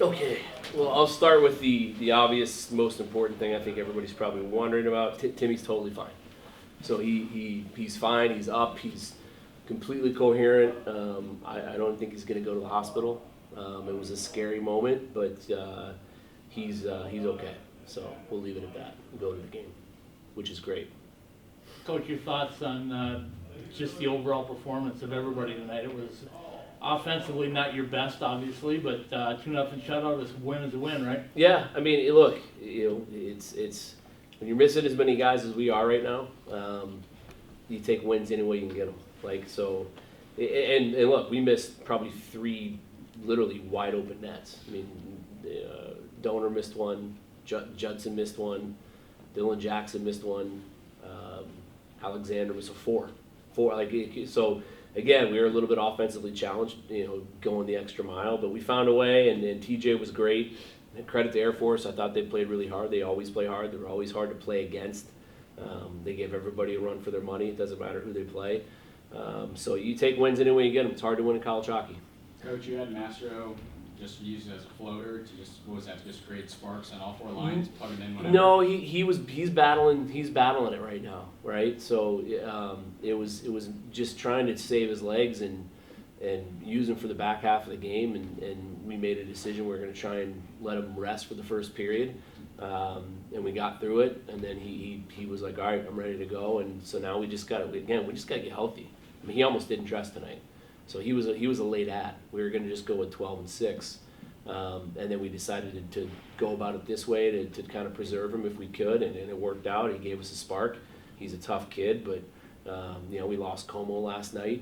Okay, well, I'll start with the obvious, most important thing I think everybody's probably wondering about. Timmy's totally fine. So he's fine, he's up, he's completely coherent. I don't think he's going to go to the hospital. It was a scary moment, but he's okay. So we'll leave it at that and go to the game, which is great. Coach, your thoughts on just the overall performance of everybody tonight? It was offensively not your best, obviously, but 2-0 shutout is a win, right? Yeah, I mean, look, it's when you're missing as many guys as we are right now, you take wins any way you can get them. Like so, and look, we missed probably 3 literally wide open nets. I mean, Donor missed one, Judson missed one, Dylan Jackson missed one, Alexander was a 4, so. Again, we were a little bit offensively challenged, going the extra mile, but we found a way, and TJ was great. And credit to Air Force, I thought they played really hard. They always play hard. They're always hard to play against. They give everybody a run for their money. It doesn't matter who they play. So you take wins any way you get them. It's hard to win in college hockey. Coach, you had Mastro just used as a floater to just create sparks on all 4 lines, plug them in whenever? No, he's battling it right now, right? So it was just trying to save his legs and use him for the back half of the game, and we made a decision we're going to try and let him rest for the first period, and we got through it, and then he was like, all right, I'm ready to go, and so now we just got to get healthy. I mean, he almost didn't dress tonight. So he was a late ad. We were going to just go with 12-6, and then we decided to go about it this way to kind of preserve him if we could, and it worked out. He gave us a spark. He's a tough kid, but we lost Como last night,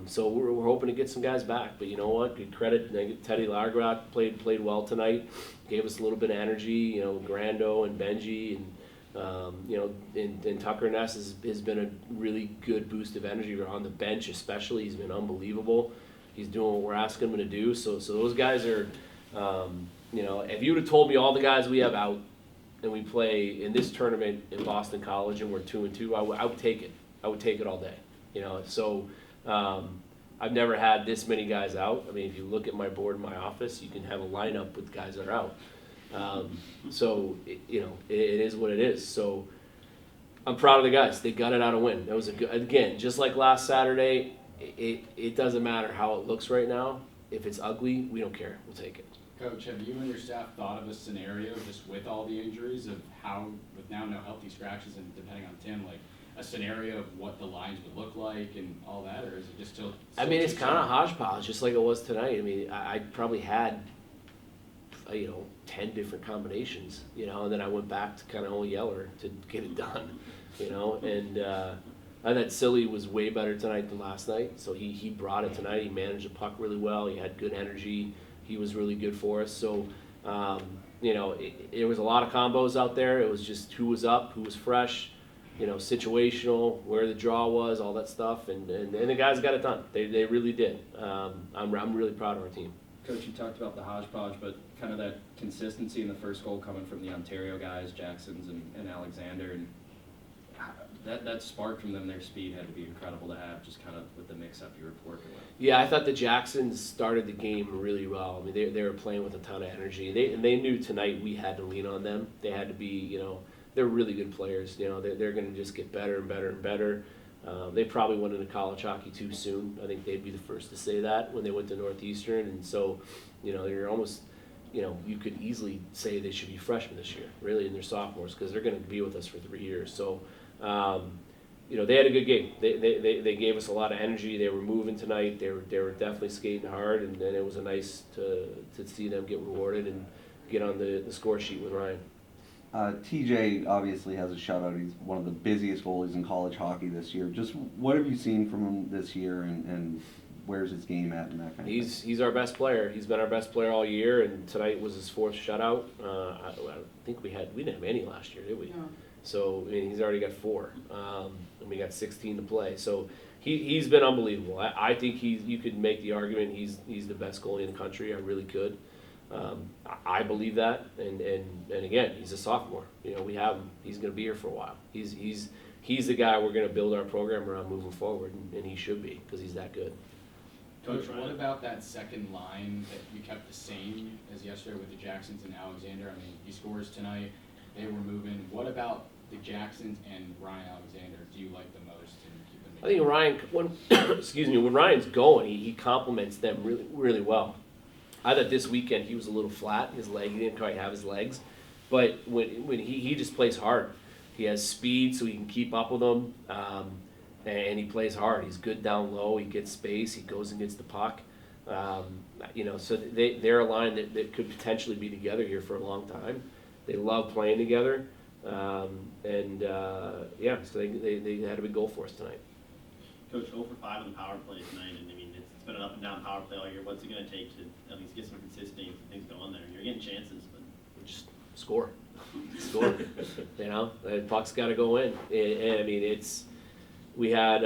so we're hoping to get some guys back. But you know what? Good credit. Teddy Lagerrock played well tonight. Gave us a little bit of energy. Grando and Benji and. And Tucker Ness has been a really good boost of energy on the bench, especially. He's been unbelievable. He's doing what we're asking him to do. So those guys are, if you would have told me all the guys we have out and we play in this tournament in Boston College and we're 2-2, I would take it. I would take it all day. So I've never had this many guys out. I mean, if you look at my board in my office, you can have a lineup with guys that are out. It is what it is. So I'm proud of the guys. They got it out a win. That was again, just like last Saturday. It doesn't matter how it looks right now. If it's ugly, we don't care. We'll take it. Coach, have you and your staff thought of a scenario just with all the injuries of how, with now no healthy scratches and depending on Tim, like a scenario of what the lines would look like and all that, or is it just still I mean, it's kind of hodgepodge, just like it was tonight. I mean, I probably had 10 different combinations, and then I went back to kind of only Yeller to get it done, and I thought Silly was way better tonight than last night, so he brought it tonight. He managed the puck really well. He had good energy. He was really good for us. So, it was a lot of combos out there. It was just who was up, who was fresh, situational, where the draw was, all that stuff, and the guys got it done. They really did. I'm really proud of our team. Coach, you talked about the hodgepodge, but kind of that consistency in the first goal coming from the Ontario guys, Jacksons and Alexander, and that spark from them, their speed had to be incredible to have, just kind of with the mix-up you were working with. Yeah, I thought the Jacksons started the game really well. I mean, they were playing with a ton of energy. They knew tonight we had to lean on them. They had to be, they're really good players. They're going to just get better and better and better. They probably went into college hockey too soon. I think they'd be the first to say that when they went to Northeastern. And so, they're almost, you could easily say they should be freshmen this year, really, and they're sophomores because they're going to be with us for 3 years. So, they had a good game. They gave us a lot of energy. They were moving tonight. They were definitely skating hard, and it was nice to see them get rewarded and get on the score sheet with Ryan. TJ obviously has a shutout. He's one of the busiest goalies in college hockey this year. Just what have you seen from him this year, and where's his game at and that kind of thing? He's our best player. He's been our best player all year, and tonight was his 4th shutout. I think we didn't have any last year, did we? No. So he's already got 4, and we got 16 to play. So he's been unbelievable. I think you could make the argument he's the best goalie in the country. I really could. I believe that, and again, he's a sophomore. We have him. He's going to be here for a while. He's the guy we're going to build our program around moving forward, and he should be because he's that good. Coach, what about that second line that you kept the same as was yesterday with the Jacksons and Alexander. I mean, he scores tonight. They were moving. What about the Jacksons and Ryan Alexander do you like the most and keep them I think Ryan, when excuse me, when Ryan's going, he complements them really, really well. I thought this weekend he was a little flat. His leg, he didn't quite have his legs, but when he just plays hard. He has speed, so he can keep up with them, and he plays hard. He's good down low. He gets space. He goes and gets the puck. So they're a line that could potentially be together here for a long time. They love playing together, so they had a big goal for us tonight. Coach, 0 for 5 on the power play tonight, and I mean, it's been an up and down power play all year. What's it going to take to at least get some consistency and things going there? You're getting chances, but Just score. The puck's got to go in. And I mean, we hit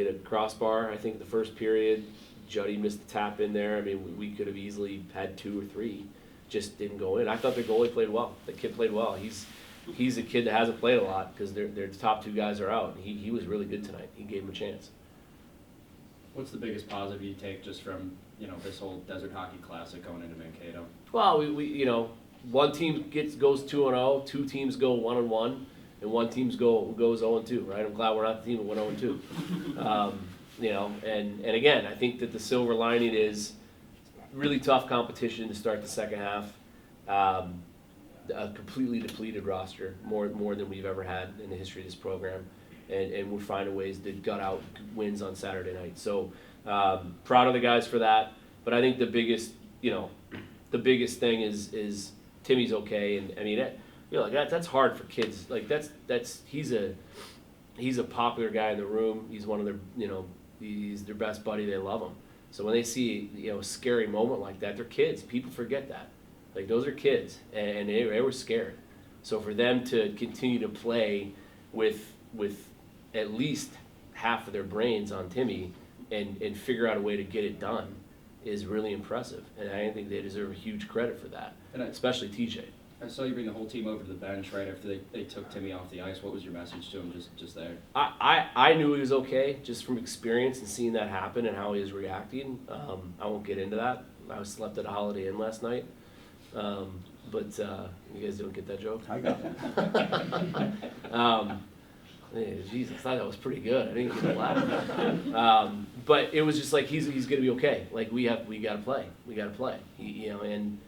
a crossbar, I think, the first period. Juddy missed the tap in there. I mean, we could have easily had 2 or 3, just didn't go in. I thought the goalie played well. The kid played well. He's a kid that hasn't played a lot because their top 2 guys are out. He was really good tonight. He gave him a chance. What's the biggest positive you take just from, this whole Desert Hockey Classic going into Mankato? Well, we one team goes 2-0, 2 teams go 1-1, and 1 team goes 0-2. Right? I'm glad we're not the team that went 0-2. And again, I think that the silver lining is really tough competition to start the second half. A completely depleted roster, more than we've ever had in the history of this program, and we're finding ways to gut out wins on Saturday night. So proud of the guys for that. But I think the biggest thing is Timmy's okay, and I mean that's hard for kids. Like he's a popular guy in the room. He's one of their he's their best buddy. They love him. So when they see a scary moment like that, they're kids. People forget that. Like those are kids, and they were scared. So for them to continue to play with at least half of their brains on Timmy and figure out a way to get it done is really impressive. And I think they deserve a huge credit for that, especially TJ. I saw you bring the whole team over to the bench right after they took Timmy off the ice. What was your message to him just there? I knew he was okay just from experience and seeing that happen and how he was reacting. I won't get into that. I slept at a Holiday Inn last night. But you guys don't get that joke? I got that. Jeez, I thought that was pretty good. I didn't get a laugh. But it was just like he's gonna be okay. Like we gotta play. We gotta play. And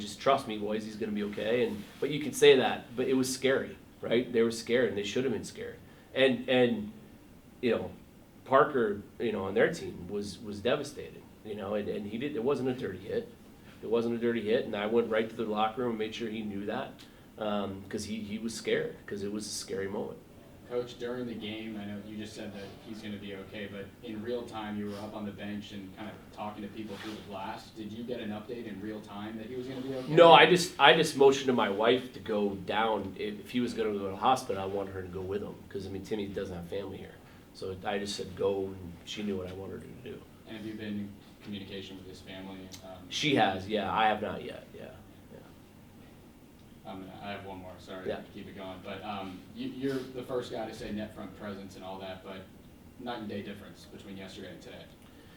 just trust me, boys. He's gonna be okay. But you can say that, but it was scary, right? They were scared, and they should have been scared. And Parker, on their team was devastated. And he did. It wasn't a dirty hit. It wasn't a dirty hit, and I went right to the locker room and made sure he knew that because he was scared because it was a scary moment. Coach, during the game, I know you just said that he's going to be okay, but in real time, you were up on the bench and kind of talking to people through the glass. Did you get an update in real time that he was going to be okay? No, I just motioned to my wife to go down. If he was going to go to the hospital, I wanted her to go with him because Timmy doesn't have family here, so I just said go, and she knew what I wanted her to do. And have you been in communication with his family? She has, yeah. I have not yet, yeah. I have one more, sorry Yeah. to keep it going, but you're the first guy to say net front presence and all that, but night and day difference between yesterday and today.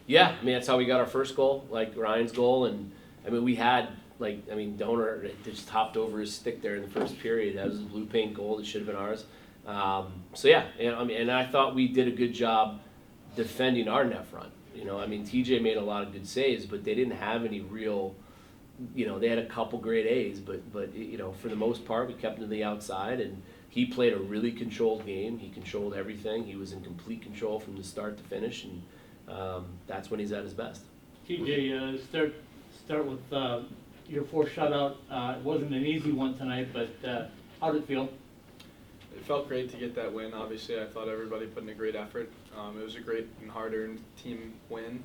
Yeah, that's how we got our first goal, like Ryan's goal, and we had Donor just hopped over his stick there in the first period. That was a blue paint goal that should have been ours. And I thought we did a good job defending our net front. TJ made a lot of good saves, but they didn't have any real. They had a couple grade A's, but for the most part, we kept him to the outside, and he played a really controlled game. He controlled everything. He was in complete control from the start to finish, and that's when he's at his best. TJ, start with your 4th shutout. It wasn't an easy one tonight, but how did it feel? It felt great to get that win. Obviously, I thought everybody put in a great effort. It was a great and hard-earned team win.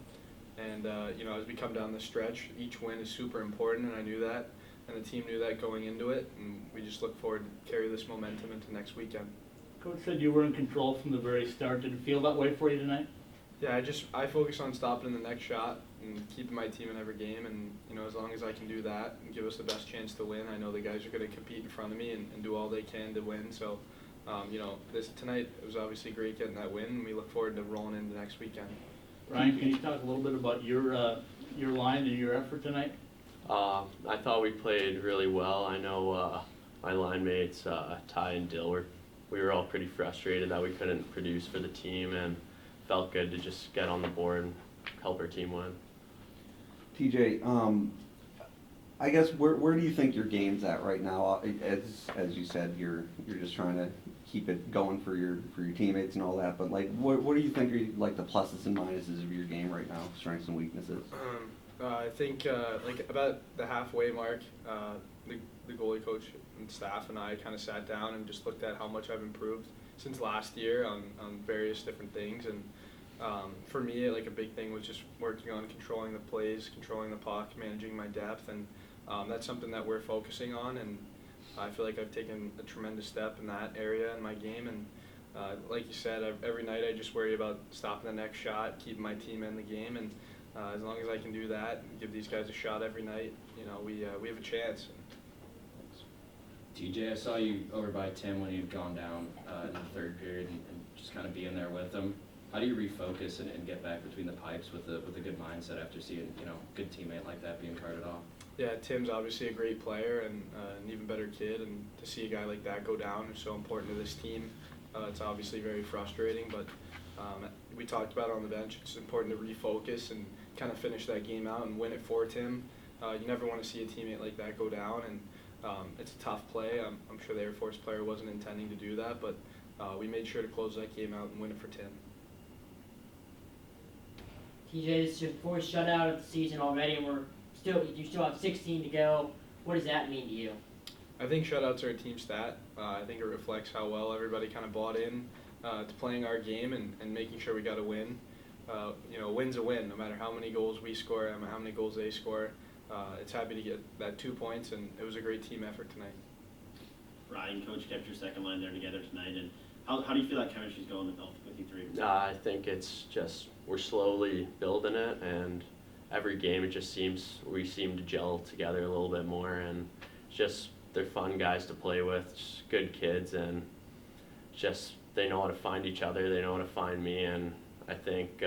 And, as we come down the stretch, each win is super important, and I knew that. And the team knew that going into it. And we just look forward to carry this momentum into next weekend. Coach said you were in control from the very start. Did it feel that way for you tonight? Yeah, I focus on stopping the next shot and keeping my team in every game. And, as long as I can do that and give us the best chance to win, I know the guys are going to compete in front of me and do all they can to win. So, tonight it was obviously great getting that win, and we look forward to rolling into next weekend. Ryan, can you talk a little bit about your your line and your effort tonight? I thought we played really well. I know my line mates, Ty and Dill, we were all pretty frustrated that we couldn't produce for the team, and felt good to just get on the board and help our team win. TJ, I guess where do you think your game's at right now? As you said, you're just trying to keep it going for your teammates and all that. But like, what do you think are like the pluses and minuses of your game right now? Strengths and weaknesses. I think like about the halfway mark, the goalie coach and staff and I kind of sat down and just looked at how much I've improved since last year on various different things. And for me, like a big thing was just working on controlling the plays, controlling the puck, managing my depth, and that's something that we're focusing on. And I feel like I've taken a tremendous step in that area in my game. And like you said, every night I just worry about stopping the next shot, keeping my team in the game, and as long as I can do that, and give these guys a shot every night, you know, we have a chance. TJ, I saw you over by Tim when you'd gone down in the third period, and just kind of being there with him. How do you refocus and get back between the pipes with a good mindset after seeing, you know, a good teammate like that being carted off? Yeah, Tim's obviously a great player and an even better kid, and to see a guy like that go down is so important to this team. It's obviously very frustrating, but we talked about it on the bench. It's important to refocus and kind of finish that game out and win it for Tim. You never want to see a teammate like that go down, and it's a tough play. I'm sure the Air Force player wasn't intending to do that, but we made sure to close that game out and win it for Tim. TJ, this is your fourth shutout of the season already, and you still have 16 to go. What does that mean to you? I think shutouts are a team stat. I think it reflects how well everybody kind of bought in to playing our game and making sure we got a win. You know, a win's a win, no matter how many goals we score, how many goals they score. It's happy to get that 2 points, and it was a great team effort tonight. Ryan, coach kept your second line there together tonight, and how do you feel that chemistry's going with you three? I think it's just we're slowly building it, and every game it just seems we seem to gel together a little bit more, and just they're fun guys to play with, just good kids, and just they know how to find each other, they know how to find me, and I think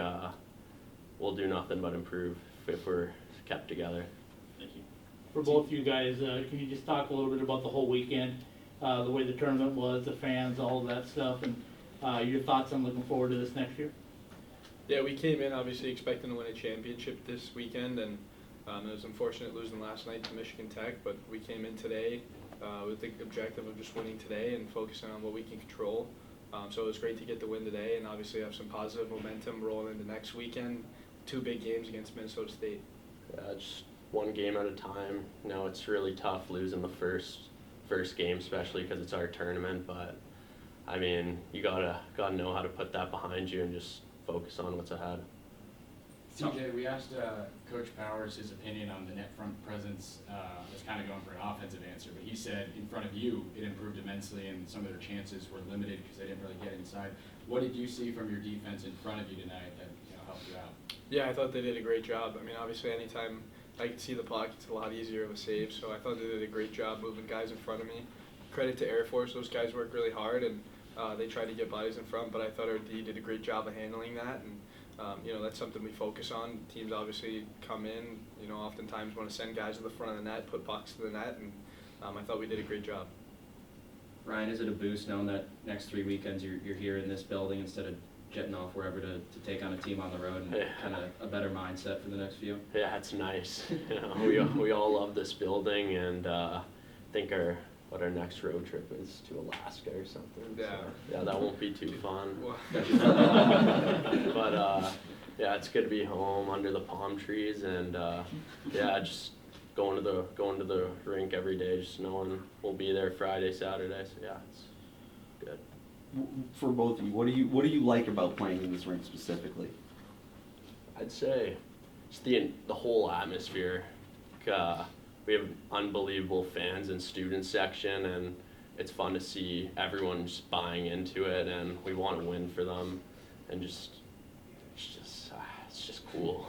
we'll do nothing but improve if we're kept together. Thank you. For both you guys, can you just talk a little bit about the whole weekend, the way the tournament was, the fans, all of that stuff, and your thoughts on looking forward to this next year? Yeah, we came in obviously expecting to win a championship this weekend, and it was unfortunate losing last night to Michigan Tech, but we came in today with the objective of just winning today and focusing on what we can control. So it was great to get the win today, and obviously have some positive momentum rolling into next weekend. 2 big games against Minnesota State. Just one game at a time. You know, it's really tough losing the first game, especially because it's our tournament, but I mean, you gotta know how to put that behind you and just focus on what's ahead. TJ, we asked Coach Powers his opinion on the net front presence. I was kind of going for an offensive answer, but he said in front of you it improved immensely and some of their chances were limited because they didn't really get inside. What did you see from your defense in front of you tonight that helped you out? Yeah, I thought they did a great job. I mean, obviously anytime I could see the puck, it's a lot easier of a save, so I thought they did a great job moving guys in front of me. Credit to Air Force, those guys worked really hard, and they tried to get bodies in front, but I thought our D did a great job of handling that, and you know, that's something we focus on. Teams obviously come in, you know, oftentimes want to send guys to the front of the net, put pucks to the net, and I thought we did a great job. Ryan, is it a boost knowing that next 3 weekends you're here in this building instead of jetting off wherever to take on a team on the road, and kind of a better mindset for the next few? Yeah, it's nice. You know, we all love this building, and I think our next road trip is to Alaska or something. Yeah. So, yeah, that won't be too fun. Well, But yeah, it's good to be home under the palm trees, and yeah, just going to the rink every day, just knowing we'll be there Friday, Saturday. So yeah, it's good. For both of you, what do you like about playing in this rink specifically? I'd say just the whole atmosphere. We have unbelievable fans and student section, and it's fun to see everyone just buying into it, and we want to win for them, and it's just cool.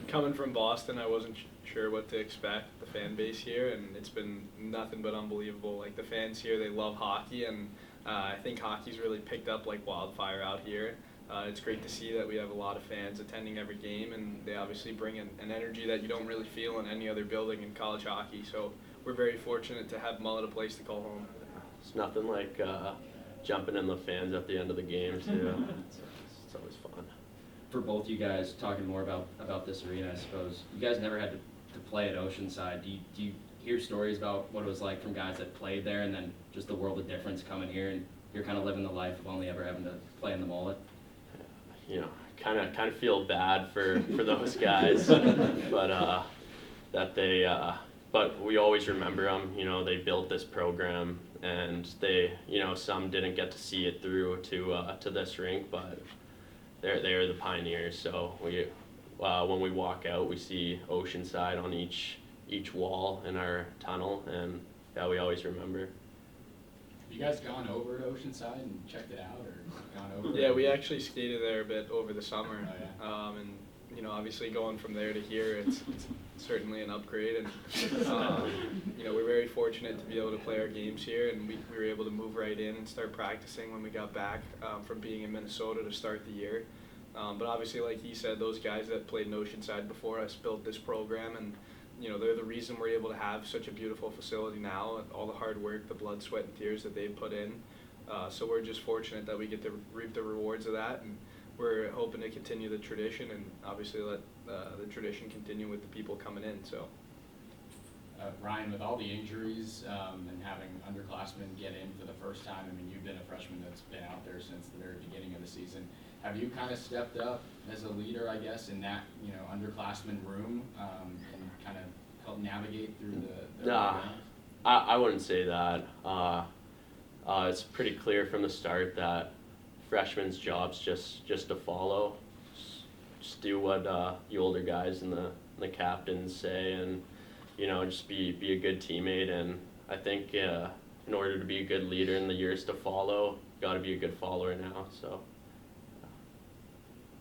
coming from Boston, I wasn't sure what to expect, the fan base here, and it's been nothing but unbelievable. Like, the fans here, they love hockey, and I think hockey's really picked up like wildfire out here. It's great to see that we have a lot of fans attending every game, and they obviously bring an energy that you don't really feel in any other building in college hockey. So we're very fortunate to have Mullet a place to call home. It's nothing like jumping in the fans at the end of the game too. It's always fun. For both you guys, talking more about this arena, I suppose, you guys never had to play at Oceanside. Do you hear stories about what it was like from guys that played there, and then just the world of difference coming here, and you're kind of living the life of only ever having to play in the Mullet? You know, kind of feel bad for those guys, but but we always remember them. You know, they built this program, and they, you know, some didn't get to see it through to this rink, but they're the pioneers. So when we walk out, we see Oceanside on each wall in our tunnel, and yeah, we always remember. Have you guys gone over to Oceanside and checked it out, or gone over? Yeah, we actually skated there a bit over the summer, Oh, yeah. and you know, obviously going from there to here, it's certainly an upgrade, and you know, we're very fortunate to be able to play our games here, and we were able to move right in and start practicing when we got back from being in Minnesota to start the year. But obviously, like he said, those guys that played in Oceanside before us built this program, and you know, they're the reason we're able to have such a beautiful facility now, and all the hard work, the blood, sweat, and tears that they've put in. So we're just fortunate that we get to reap the rewards of that, and we're hoping to continue the tradition, and obviously let the tradition continue with the people coming in. So, Ryan, with all the injuries and having underclassmen get in for the first time, I mean, you've been a freshman that's been out there since the very beginning of the season. Have you kind of stepped up as a leader, I guess, in that, you know, underclassmen room and kind of help navigate through the Nah, I wouldn't say that. It's pretty clear from the start that freshmen's job's just to follow, just do what the older guys and the captains say, and you know, just be a good teammate. And I think in order to be a good leader in the years to follow, got to be a good follower now. So.